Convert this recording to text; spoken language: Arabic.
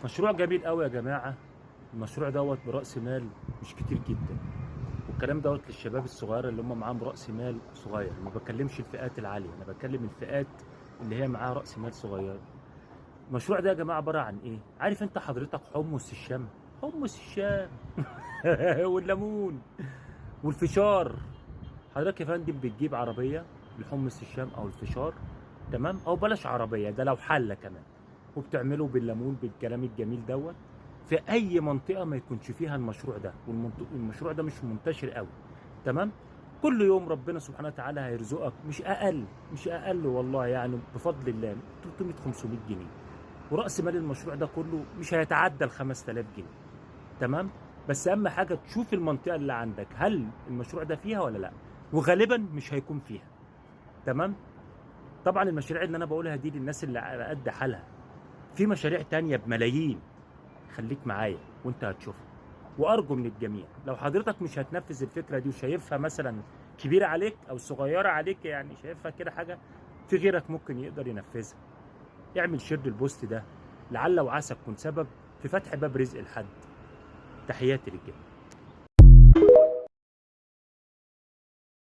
مشروع جميل قوي يا جماعة. المشروع دوت برأس مال مش كتير جدا، والكلام دوت للشباب الصغيرة اللي هم معاهم رأس مال صغير. ما بكلمش الفئات العالية، انا بكلم الفئات اللي هي معاها رأس مال صغير. المشروع ده يا جماعة عبارة عن ايه؟ عارف انت حضرتك حمص الشام؟ حمص الشام والليمون والفشار. حضرتك يا فندم بتجيب عربية لحمص الشام او الفشار، تمام؟ او بلاش عربية، ده لو حلة كمان، وبتعمله بالليمون بالكلام الجميل دوت في اي منطقة ما يكونش فيها المشروع ده. والمشروع ده مش منتشر قوي، تمام؟ كل يوم ربنا سبحانه وتعالى هيرزقك مش اقل والله، يعني بفضل الله 300 500 جنيه. ورأس مال المشروع ده كله مش هيتعدى ال 5000 جنيه، تمام؟ بس اهم حاجه تشوف المنطقه اللي عندك هل المشروع ده فيها ولا لا، وغالبا مش هيكون فيها، تمام؟ طبعا المشاريع اللي انا بقولها دي للناس اللي على قد حالها. في مشاريع تانية بملايين، خليك معايا وانت هتشوفها. وارجو من الجميع لو حضرتك مش هتنفذ الفكره دي وشايفها مثلا كبيره عليك او صغيره عليك، يعني شايفها كده حاجه في غيرك ممكن يقدر ينفذها، اعمل شير للبوست ده، لعل وعسى تكون سبب في فتح باب رزق لحد. تحياتي للجميع.